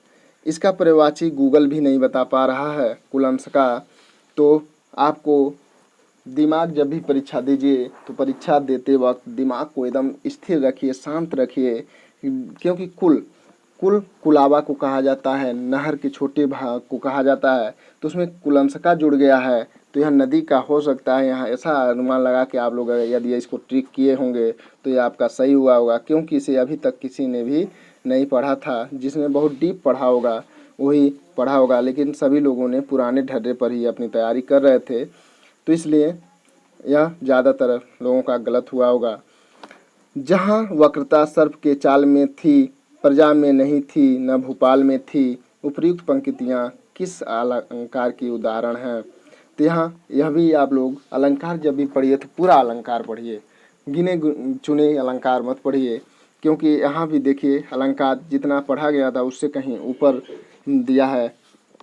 इसका पर्यायवाची गूगल भी नहीं बता पा रहा है। कुलंसका तो आपको दिमाग जब भी परीक्षा दीजिए तो परीक्षा देते वक्त दिमाग को एकदम स्थिर रखिए, शांत रखिए, क्योंकि कुलाबा को कहा जाता है, नहर के छोटे भाग को कहा जाता है। तो उसमें कुलंसका जुड़ गया है, तो यह नदी का हो सकता है। यहाँ ऐसा अनुमान लगा के आप लोग यदि इसको ट्रिक किए होंगे तो ये आपका सही हुआ होगा, क्योंकि इसे अभी तक किसी ने भी नहीं पढ़ा था। जिसने बहुत डीप पढ़ा होगा वही पढ़ा होगा, लेकिन सभी लोगों ने पुराने ढर्रे पर ही अपनी तैयारी कर रहे थे, तो इसलिए यह ज़्यादातर लोगों का गलत हुआ होगा। जहाँ वक्रता सर्प के चाल में थी, प्रजा में नहीं थी, न भोपाल में थी, उपर्युक्त पंक्तियाँ किस अलंकार की उदाहरण हैं? तो यहाँ यह भी आप लोग अलंकार जब भी पढ़िए तो पूरा अलंकार पढ़िए, गिने चुने अलंकार मत पढ़िए, क्योंकि यहाँ भी देखिए अलंकार जितना पढ़ा गया था उससे कहीं ऊपर दिया है।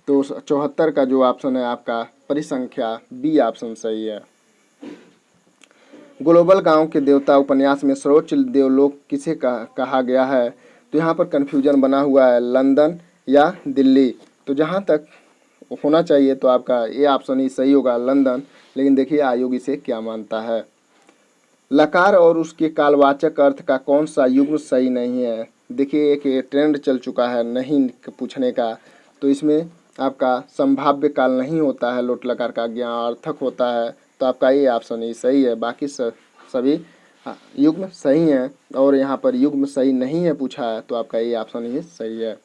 तो 74 का जो ऑप्शन है आपका परिसंख्या बी ऑप्शन सही है। ग्लोबल गांव के देवता उपन्यास में सर्वोच्च देवलोक किसे कहा गया है? तो यहाँ पर कन्फ्यूजन बना हुआ है, लंदन या दिल्ली। तो जहाँ तक होना चाहिए तो आपका ये ऑप्शन ही सही होगा, लंदन। लेकिन देखिए आयोग इसे क्या मानता है। लकार और उसके कालवाचक अर्थ का कौन सा युग्म सही नहीं है। देखिए एक ये ट्रेंड चल चुका है नहीं पूछने का, तो इसमें आपका संभाव्य काल नहीं होता है, लोट लकार का ज्ञार्थक होता है, तो आपका ये ऑप्शन ही सही है। बाकी सभी युग्म सही हैं और यहाँ पर युग्म सही नहीं है पूछा है, तो आपका ये ऑप्शन ही सही है।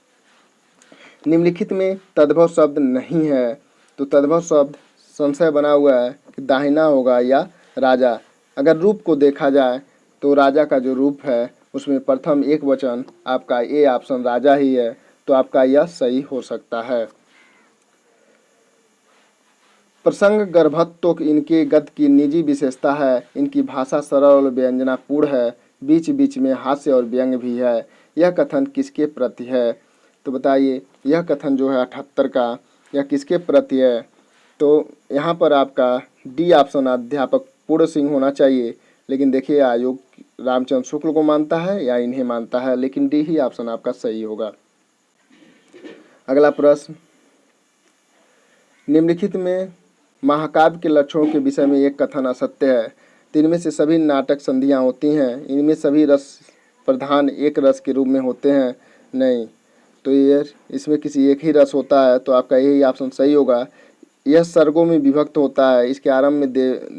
निम्नलिखित में तद्भव शब्द नहीं है, तो तद्भव शब्द संशय बना हुआ है कि दाहिना होगा या राजा। अगर रूप को देखा जाए तो राजा का जो रूप है उसमें प्रथम एक वचन आपका ए ऑप्शन राजा ही है, तो आपका यह सही हो सकता है। प्रसंग गर्भत्व इनके गद्य की निजी विशेषता है। इनकी भाषा सरल और व्यंजनापूर्ण है, बीच बीच में हास्य और व्यंग भी है। यह कथन किसके प्रति है, तो बताइए यह कथन जो है 78 का, यह किसके प्रति है। तो यहाँ पर आपका डी ऑप्शन अध्यापक पूर्ण सिंह होना चाहिए, लेकिन देखिए आयोग रामचंद्र शुक्ल को मानता है या इन्हें मानता है, लेकिन डी ही ऑप्शन आपका सही होगा। अगला प्रश्न, निम्नलिखित में महाकाव्य के लक्षणों के विषय में एक कथन असत्य है। तो इनमें से सभी नाटक संधियाँ होती हैं, इनमें सभी रस प्रधान एक रस के रूप में होते हैं, नहीं, तो ये इसमें किसी एक ही रस होता है, तो आपका यही ऑप्शन सही होगा। यह सर्गों में विभक्त होता है, इसके आरंभ में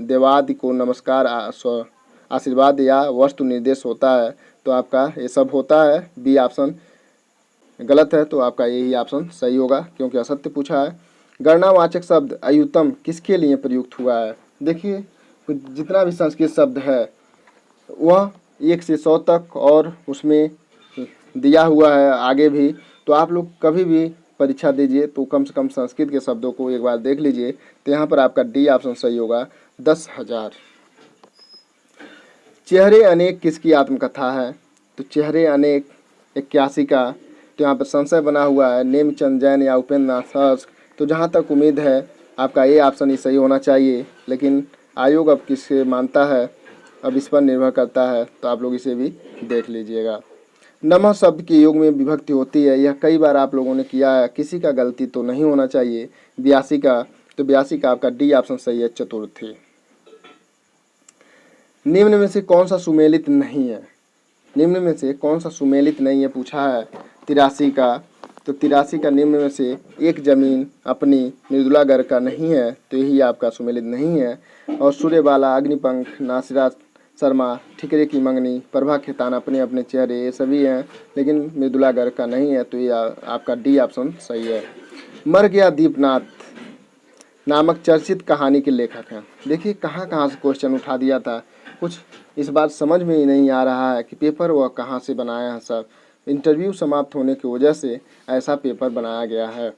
देवादि को नमस्कार आशीर्वाद या वस्तु निर्देश होता है, तो आपका ये सब होता है। बी ऑप्शन गलत है, तो आपका यही ऑप्शन सही होगा क्योंकि असत्य पूछा है। गणनावाचक शब्द अयुतम किसके लिए प्रयुक्त हुआ है। देखिए जितना भी संस्कृत शब्द है वह 1 से 100 तक और उसमें दिया हुआ है आगे भी, तो आप लोग कभी भी परीक्षा दीजिए तो कम से कम संस्कृत के शब्दों को एक बार देख लीजिए, तो यहाँ पर आपका डी ऑप्शन सही होगा 10,000। चेहरे अनेक किसकी आत्मकथा है, तो चेहरे अनेक 81 का, तो यहाँ पर संशय बना हुआ है नेमचंद जैन या उपेंद्र नाथ शास्त्री, तो जहाँ तक उम्मीद है आपका ये ऑप्शन ही सही होना चाहिए, लेकिन आयोग अब किससे मानता है अब इस पर निर्भर करता है, तो आप लोग इसे भी देख लीजिएगा। नमः शब्द के योग में विभक्ति होती है, यह कई बार आप लोगों ने किया है, किसी का गलती तो नहीं होना चाहिए। 82 का, तो 82 का आपका डी ऑप्शन सही है, चतुर्थी। निम्न में से कौन सा सुमेलित नहीं है, निम्न में से कौन सा सुमेलित नहीं है पूछा है। 83 का, तो 83 का निम्न में से एक जमीन अपनी मृदुलागर का नहीं है, तो यही आपका सुमेलित नहीं है। और सूर्यबाला, अग्निपंख, नासिरा शर्मा, ठिकरे की मंगनी, प्रभा खेतान, अपने अपने चेहरे, ये सभी हैं, लेकिन मृदुलागर का नहीं है, तो ये आपका डी ऑप्शन सही है। मर गया दीपनाथ नामक चर्चित कहानी के लेखक हैं। देखिए कहाँ कहाँ से क्वेश्चन उठा दिया था, कुछ इस बात समझ में ही नहीं आ रहा है कि पेपर वह कहाँ से बनाया है। सब इंटरव्यू समाप्त होने की वजह से ऐसा पेपर बनाया गया है,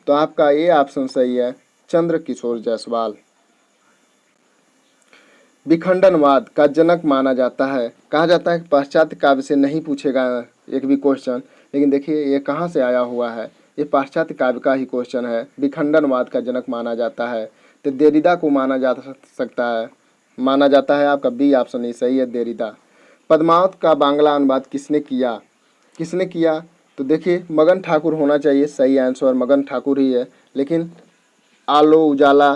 तो आपका ये ऑप्शन सही है, चंद्र किशोर जायसवाल। विखंडनवाद का जनक माना जाता है, कहा जाता है कि पाश्चात्य काव्य से नहीं पूछेगा एक भी क्वेश्चन, लेकिन देखिए ये कहाँ से आया हुआ है, ये पाश्चात्य काव्य का ही क्वेश्चन है। विखंडनवाद का जनक माना जाता है, तो देरिदा को माना जा सकता है, माना जाता है। आपका बी ऑप्शन ही सही है, देरिदा। पद्मावत का बांग्ला अनुवाद किसने किया, किसने किया, तो देखिए मगन ठाकुर होना चाहिए, सही आंसर मगन ठाकुर ही है, लेकिन आलो उजाला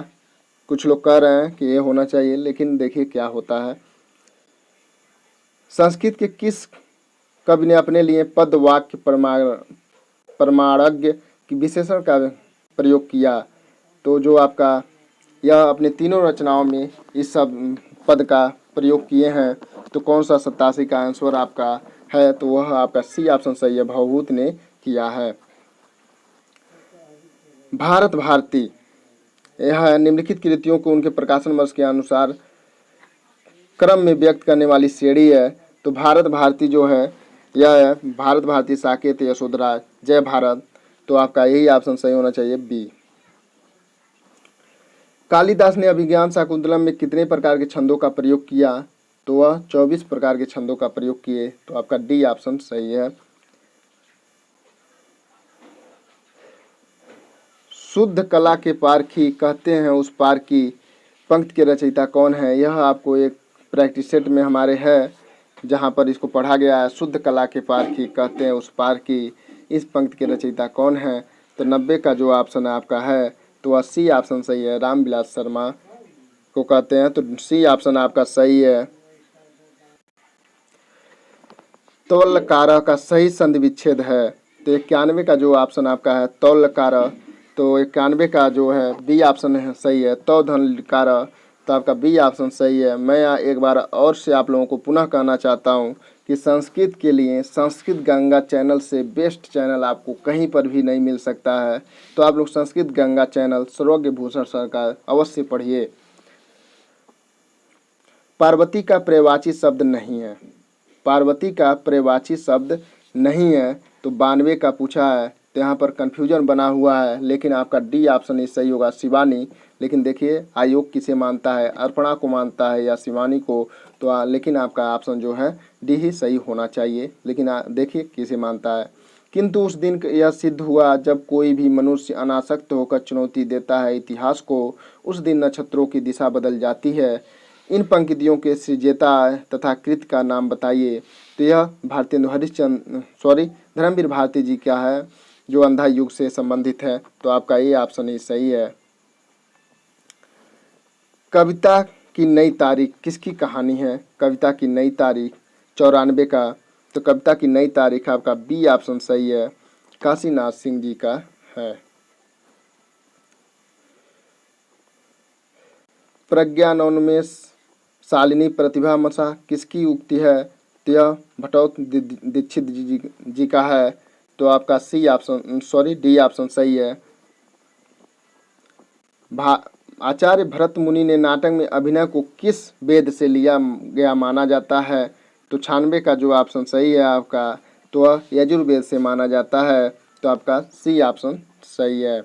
कुछ लोग कह रहे हैं कि ये होना चाहिए, लेकिन देखिए क्या होता है। संस्कृत के किस कवि ने अपने लिए पद वाक्य प्रमाणज्ञ की विशेषण का प्रयोग किया, तो जो आपका यह अपने तीनों रचनाओं में इस सब पद का प्रयोग किए हैं, तो कौन सा 87 का आंसर आपका है, तो वह आपका सी ऑप्शन सही है, भवभूत ने किया है। भारत भारती यह निम्नलिखित कृतियों को उनके प्रकाशन वर्ष के अनुसार क्रम में व्यक्त करने वाली श्रेणी है, तो भारत भारती जो है यह है भारत भारती, साकेत, यशोधरा, जय भारत, तो आपका यही ऑप्शन सही होना चाहिए, बी। कालिदास ने अभिज्ञान शाकुंतलम में कितने प्रकार के छंदों का प्रयोग किया, तो वह 24 प्रकार के छंदों का प्रयोग किए, तो आपका डी ऑप्शन सही है। शुद्ध कला के पारखी कहते हैं उस पार की पंक्ति के रचयिता कौन है, यह आपको एक प्रैक्टिस सेट में हमारे है जहाँ पर इसको पढ़ा गया है। शुद्ध कला के पारखी कहते हैं उस पार की, इस पंक्ति के रचयिता कौन है, तो 90 का जो ऑप्शन आपका है, तो 80 ऑप्शन सही है, रामविलास शर्मा को कहते हैं, तो सी ऑप्शन आपका सही है। तौलकार का सही संधि विच्छेद है। तो 91 का जो ऑप्शन आपका है तौलकार, तो 91 का जो है बी ऑप्शन है सही है। तौधनकार, तो आपका बी ऑप्शन सही है। मैं यहाँ एक बार और से आप लोगों को पुनः कहना चाहता हूँ कि संस्कृत के लिए संस्कृत गंगा चैनल से बेस्ट चैनल आपको कहीं पर भी नहीं मिल सकता है। तो आप लोग संस्कृत गंगा चैनल सर्वज्ञ भूषण सर का अवश्य पढ़िए। पार्वती का पर्यायवाची शब्द नहीं है, पार्वती का पर्यायवाची शब्द नहीं है। तो 92 का पूछा है, तो यहाँ पर कन्फ्यूजन बना हुआ है, लेकिन आपका डी ऑप्शन ही सही होगा, शिवानी। लेकिन देखिए आयोग किसे मानता है, अर्पणा को मानता है या शिवानी को, तो लेकिन आपका ऑप्शन जो है डी ही सही होना चाहिए। लेकिन देखिए किसे मानता है। किंतु उस दिन यह सिद्ध हुआ जब कोई भी मनुष्य अनासक्त होकर चुनौती देता है इतिहास को, उस दिन नक्षत्रों की दिशा बदल जाती है। इन पंक्तियों के सृजेता तथा कृत का नाम बताइए। तो यह धर्मवीर भारती जी का है, जो अंधा युग से संबंधित है। तो आपका ये ऑप्शन ही सही है। कविता की नई तारीख किसकी कहानी है? कविता की नई तारीख 94 का, तो कविता की नई तारीख आपका बी ऑप्शन सही है, काशीनाथ सिंह जी का है। प्रज्ञानोन्मेष शालिनी प्रतिभा मसा किसकी उक्ति है? तो यह भटौत दीक्षित जी का है। तो आपका सी ऑप्शन डी ऑप्शन सही है। आचार्य भरत मुनि ने नाटक में अभिनय को किस वेद से लिया गया माना जाता है? तो 96 का जो ऑप्शन सही है आपका, तो वह यजुर्वेद से माना जाता है। तो आपका सी ऑप्शन सही है।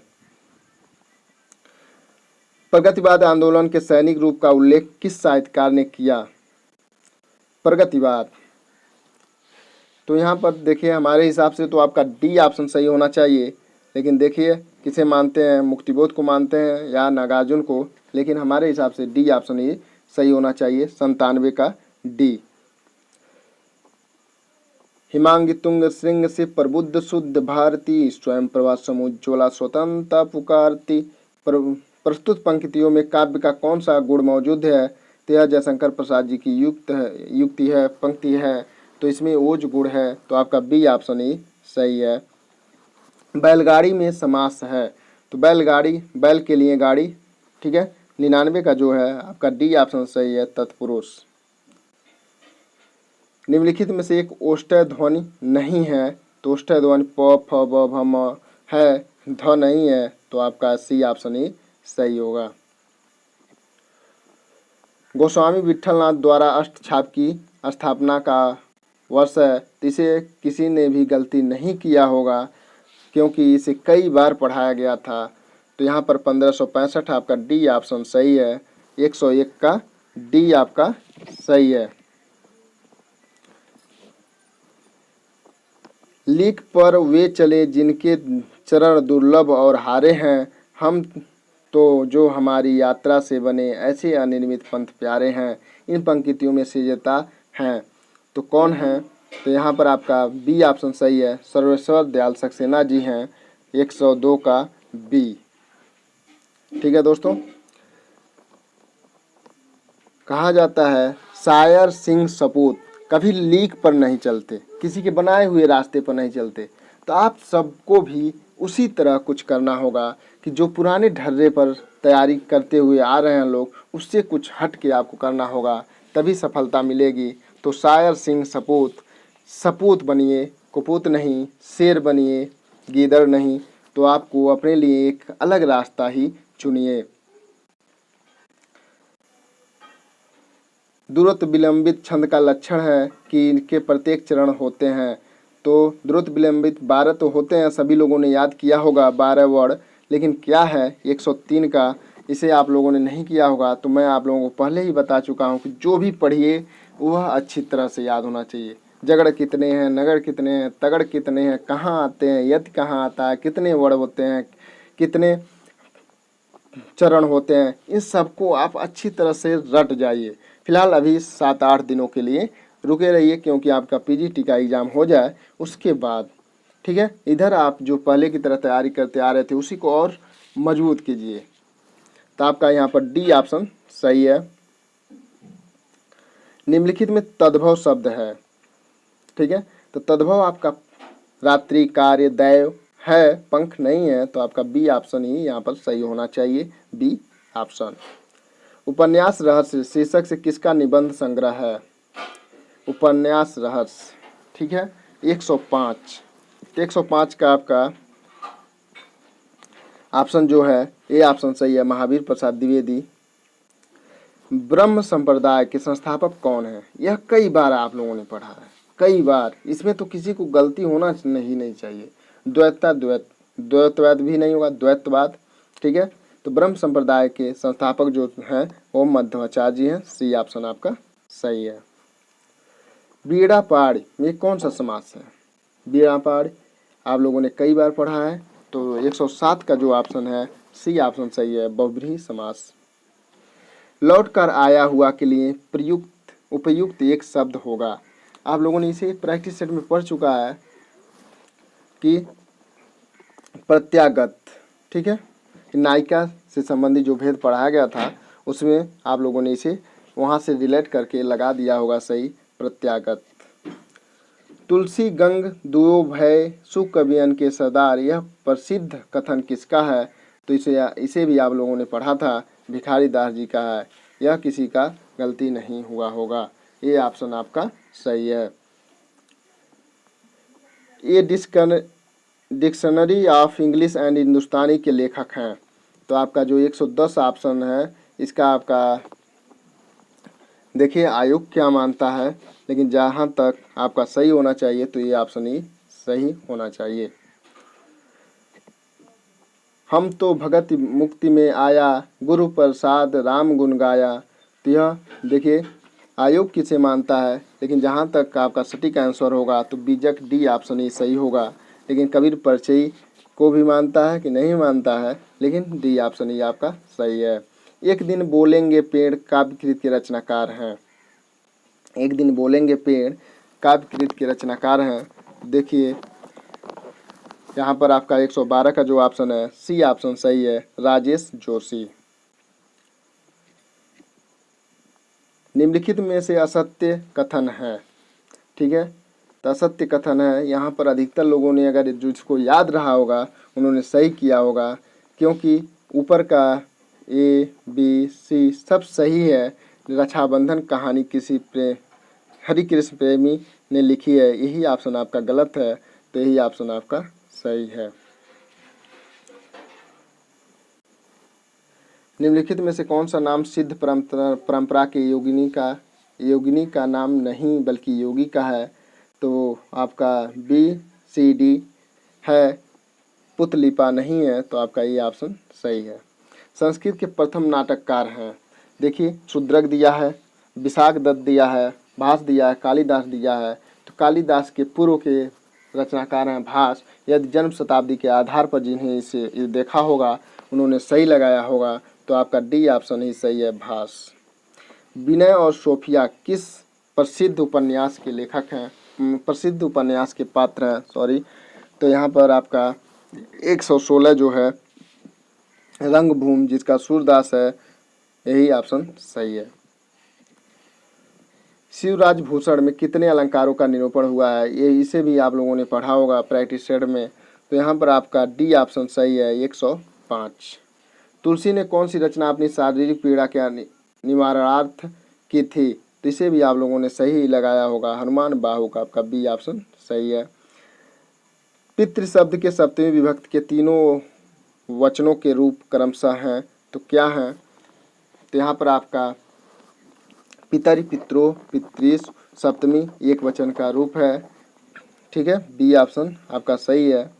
प्रगतिवाद आंदोलन के सैनिक रूप का उल्लेख किस साहित्यकार ने किया? प्रगतिवाद, तो यहाँ पर देखिए हमारे हिसाब से तो आपका डी ऑप्शन सही होना चाहिए। लेकिन देखिए किसे मानते हैं, मुक्तिबोध को मानते हैं या नागार्जुन को, लेकिन हमारे हिसाब से डी ऑप्शन ही सही होना चाहिए, 97 का डी। हिमांगी तुंग श्रृंग से प्रबुद्ध शुद्ध भारती, स्वयं प्रभा समुज्ज्वला स्वतंत्रता पुकारती। प्रस्तुत पंक्तियों में काव्य का कौन सा गुण मौजूद है? तो यह जयशंकर प्रसाद जी की युक्ति है, पंक्ति है। तो इसमें ओज गुण है। तो आपका बी ऑप्शन ही सही है। बैलगाड़ी में समास है, तो बैलगाड़ी, बैल के लिए गाड़ी, ठीक है। 99 का जो है आपका डी ऑप्शन सही है, तत्पुरुष। निम्नलिखित में से एक ओष्ठ्य ध्वनि नहीं है। तो ओष्ठ्य ध्वनि प फ ब भ म है, ध नहीं है। तो आपका सी ऑप्शन ही सही होगा। गोस्वामी विट्ठलनाथ द्वारा अष्टछाप की स्थापना का वर्ष है, तो इसे किसी ने भी गलती नहीं किया होगा, क्योंकि इसे कई बार पढ़ाया गया था। तो यहाँ पर 1565 आपका डी ऑप्शन सही है। 101 का डी आपका सही है। लीक पर वे चले जिनके चरण दुर्लभ और हारे हैं, हम तो जो हमारी यात्रा से बने ऐसे अनिर्मित पंथ प्यारे हैं। इन पंक्तियों में सृजता हैं, तो कौन है? तो यहाँ पर आपका बी ऑप्शन सही है, सर्वेश्वर दयाल सक्सेना जी हैं। 102 का बी, ठीक है दोस्तों। कहा जाता है शायर सिंह सपूत कभी लीक पर नहीं चलते, किसी के बनाए हुए रास्ते पर नहीं चलते। तो आप सबको भी उसी तरह कुछ करना होगा कि जो पुराने ढर्रे पर तैयारी करते हुए आ रहे हैं लोग, उससे कुछ हट के आपको करना होगा, तभी सफलता मिलेगी। तो शायर सिंह सपूत, सपूत बनिए, कुपूत नहीं, शेर बनिए, गीदड़ नहीं। तो आपको अपने लिए एक अलग रास्ता ही चुनिए। द्रुत विलंबित छंद का लक्षण है कि इनके प्रत्येक चरण होते हैं। तो द्रुत विलंबित 12 तो होते हैं, सभी लोगों ने याद किया होगा 12 वर्ड, लेकिन क्या है 103 का, इसे आप लोगों ने नहीं किया होगा। तो मैं आप लोगों को पहले ही बता चुका हूँ कि जो भी पढ़िए वह अच्छी तरह से याद होना चाहिए। जगड़ कितने हैं, नगड़ कितने हैं, तगड़ कितने हैं, कहाँ आते हैं, यद कहाँ आता है, कितने वर्ड होते हैं, कितने चरण होते हैं, इन सबको आप अच्छी तरह से रट जाइए। फिलहाल अभी 7-8 दिनों के लिए रुके रहिए, क्योंकि आपका पीजीटी का एग्ज़ाम हो जाए उसके बाद, ठीक है। इधर आप जो पहले की तरह तैयारी करते आ रहे थे उसी को और मजबूत कीजिए। तो आपका यहाँ पर डी ऑप्शन सही है। निम्नलिखित में तद्भव शब्द है, ठीक है। तो तद्भव आपका रात्रि कार्य दैव है, पंख नहीं है, तो आपका बी ऑप्शन ही यहाँ पर सही होना चाहिए, बी ऑप्शन। उपन्यास रहस्य शीर्षक से किसका निबंध संग्रह है? उपन्यास रहस्य, ठीक है। 105 105 का आपका ऑप्शन जो है ए ऑप्शन सही है, महावीर प्रसाद द्विवेदी। ब्रह्म संप्रदाय के संस्थापक कौन है? यह कई बार आप लोगों ने पढ़ा है, कई बार। इसमें तो किसी को गलती होना नहीं चाहिए। द्वैतवाद भी नहीं होगा, द्वैतवाद, ठीक है। तो ब्रह्म संप्रदाय के संस्थापक जो हैं वो मध्वाचार्य जी हैं, सी ऑप्शन आपका सही है। बीड़ा पाड़ ये कौन सा समास है? बीड़ा पाड़ आप लोगों ने कई बार पढ़ा है, तो 107 का जो ऑप्शन है सी ऑप्शन सही है, बहुब्रीहि समास। लौट कर आया हुआ के लिए प्रयुक्त उपयुक्त एक शब्द होगा। आप लोगों ने इसे प्रैक्टिस सेट में पढ़ चुका है कि प्रत्यागत, ठीक है। नायिका से संबंधित जो भेद पढ़ाया गया था उसमें आप लोगों ने इसे वहाँ से रिलेट करके लगा दिया होगा सही, प्रत्यागत। तुलसी गंग दुयो भय सुख कवियन के सरदार, यह प्रसिद्ध कथन किसका है? तो इसे भी आप लोगों ने पढ़ा था, भिखारी दास जी का है। यह किसी का गलती नहीं हुआ होगा, ये ऑप्शन आपका सही है। ये डिक्शनरी ऑफ इंग्लिश एंड हिंदुस्तानी के लेखक हैं। तो आपका जो 110 ऑप्शन है इसका आपका देखिए आयोग क्या मानता है, लेकिन जहाँ तक आपका सही होना चाहिए तो ये ऑप्शन ही सही होना चाहिए। हम तो भगत मुक्ति में आया, गुरु प्रसाद राम गुण गाया। तो यह देखिए आयोग किसे मानता है, लेकिन जहाँ तक आपका सटीक आंसर होगा तो बीजक डी ऑप्शन ही सही होगा। लेकिन कबीर परचई को भी मानता है कि नहीं मानता है, लेकिन डी ऑप्शन ही आपका सही है। एक दिन बोलेंगे पेड़ काव्यकृत के रचनाकार हैं। एक दिन बोलेंगे पेड़ काव्यकृत के रचनाकार हैं। देखिए यहाँ पर आपका 112 का जो ऑप्शन है सी ऑप्शन सही है, राजेश जोशी। निम्नलिखित में से असत्य कथन है, ठीक है। तो असत्य कथन है, यहाँ पर अधिकतर लोगों ने अगर जिसको याद रहा होगा उन्होंने सही किया होगा, क्योंकि ऊपर का ए बी सी सब सही है। रक्षाबंधन कहानी किसी हरिकृष्ण प्रेमी ने लिखी है, यही ऑप्शन आपका गलत है, तो यही ऑप्शन आपका सही है। निम्नलिखित में से कौन सा नाम सिद्ध परंपरा के योगिनी का नाम नहीं बल्कि योगी का है? तो आपका बी सी डी है, पुतलिपा नहीं है, तो आपका ये ऑप्शन सही है। संस्कृत के प्रथम नाटककार हैं, देखिए शुद्रक दिया है, विशाख दत्त दिया है, भास दिया है, कालिदास दिया है। तो कालिदास के पूर्व के रचनाकार हैं भास। यदि जन्म शताब्दी के आधार पर जिन्हें इसे देखा होगा उन्होंने सही लगाया होगा, तो आपका डी ऑप्शन ही सही है, भास। विनय और सोफिया किस प्रसिद्ध उपन्यास के लेखक हैं, प्रसिद्ध उपन्यास के पात्र हैं, सॉरी। तो यहाँ पर आपका 116 जो है रंगभूमि, जिसका सूरदास है, यही ऑप्शन सही है। शिवराज भूषण में कितने अलंकारों का निरूपण हुआ है? ये इसे भी आप लोगों ने पढ़ा होगा प्रैक्टिस सेट में। तो यहाँ पर आपका डी ऑप्शन सही है, 105। तुलसी ने कौन सी रचना अपनी शारीरिक पीड़ा के निवारणार्थ की थी? तो इसे भी आप लोगों ने सही लगाया होगा, हनुमान बाहु का आपका बी ऑप्शन सही है। पितृ शब्द के सप्तमी विभक्ति के तीनों वचनों के रूप क्रमशः हैं, तो क्या हैं? तो यहाँ पर आपका पितरि पित्रो पितृस सप्तमी एक वचन का रूप है, ठीक है, बी ऑप्शन आपका सही है।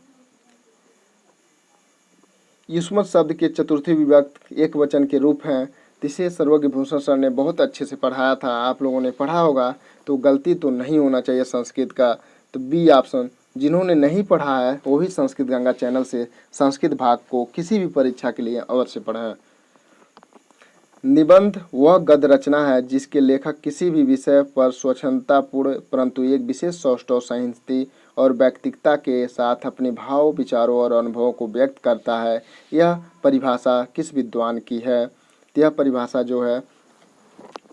युष्मत शब्द के चतुर्थी विभक्त एक वचन के रूप हैं, जिसे सर्वज्ञ भूषण सर ने बहुत अच्छे से पढ़ाया था, आप लोगों ने पढ़ा होगा, तो गलती तो नहीं होना चाहिए संस्कृत का, तो बी ऑप्शन। जिन्होंने नहीं पढ़ा है वो भी संस्कृत गंगा चैनल से संस्कृत भाग को किसी भी परीक्षा के लिए अवश्य पढ़ें। निबंध वह गद्य रचना है जिसके लेखक किसी भी विषय पर स्वच्छंदतापूर्ण परंतु एक विशेष सौष्ठव साहित्य और व्यक्तिकता के साथ अपने भाव विचारों और अनुभवों को व्यक्त करता है। यह परिभाषा किस विद्वान की है? यह परिभाषा जो है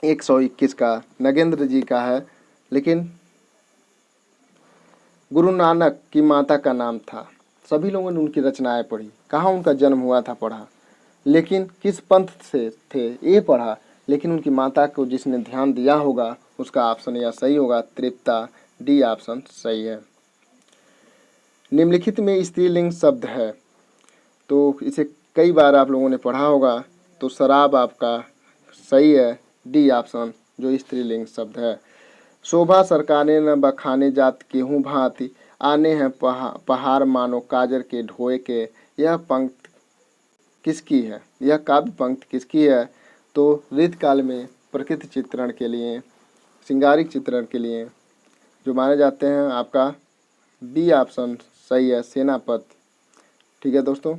121 का नगेंद्र जी का है, लेकिन गुरु नानक की माता का नाम था। सभी लोगों ने उनकी रचनाएं पढ़ी, कहाँ उनका जन्म हुआ था पढ़ा, लेकिन किस पंथ से थे ये पढ़ा, लेकिन उनकी माता को जिसने ध्यान दिया होगा उसका ऑप्शन या सही होगा तृप्ता, डी ऑप्शन सही है। निम्नलिखित में स्त्रीलिंग शब्द है, तो इसे कई बार आप लोगों ने पढ़ा होगा, तो शराब आपका सही है, डी ऑप्शन जो स्त्रीलिंग शब्द है। शोभा सरकाने न बखाने जात गेहूँ भांति, आने हैं पहाड़ मानो काजर के ढोए के। यह पंक्ति किसकी है, यह काव्य पंक्ति किसकी है? तो ऋतुकाल में प्रकृति चित्रण के लिए, श्रृंगारिक चित्रण के लिए जो माने जाते हैं, आपका बी ऑप्शन सही है, सेनापति। ठीक है दोस्तों।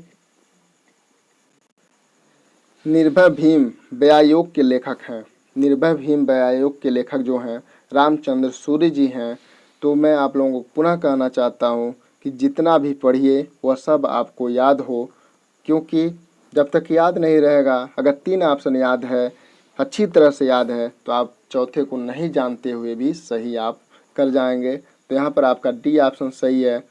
निर्भय भीम व्यायोग के लेखक हैं। निर्भय भीम व्यायोग के लेखक जो हैं रामचंद्र सूर्य जी हैं। तो मैं आप लोगों को पुनः कहना चाहता हूँ कि जितना भी पढ़िए वह सब आपको याद हो, क्योंकि जब तक याद नहीं रहेगा, अगर 3 ऑप्शन याद है, अच्छी तरह से याद है, तो आप चौथे को नहीं जानते हुए भी सही आप कर जाएंगे। तो यहाँ पर आपका डी ऑप्शन सही है।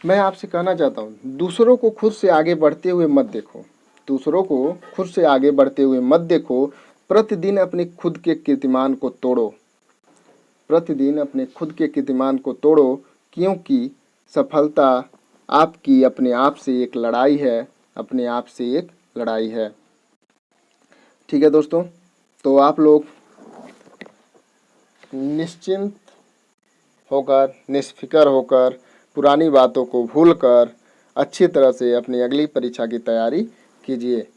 मैं आपसे कहना चाहता हूँ, दूसरों को खुद से आगे बढ़ते हुए मत देखो, दूसरों को खुद से आगे बढ़ते हुए मत देखो। प्रतिदिन अपने खुद के कीर्तिमान को तोड़ो, प्रतिदिन अपने खुद के कीर्तिमान को तोड़ो, क्योंकि सफलता आपकी अपने आप से एक लड़ाई है, अपने आप से एक लड़ाई है। ठीक है दोस्तों, तो आप लोग निश्चिंत होकर, निष्फिक्र होकर, पुरानी बातों को भूलकर अच्छी तरह से अपनी अगली परीक्षा की तैयारी कीजिए,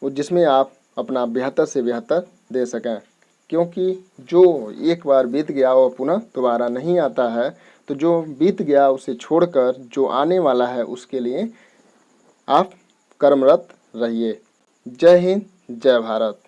जिसमें आप अपना बेहतर से बेहतर दे सकें, क्योंकि जो एक बार बीत गया वो पुनः दोबारा नहीं आता है। तो जो बीत गया उसे छोड़कर जो आने वाला है उसके लिए आप कर्मरत रहिए। जय हिंद, जय भारत।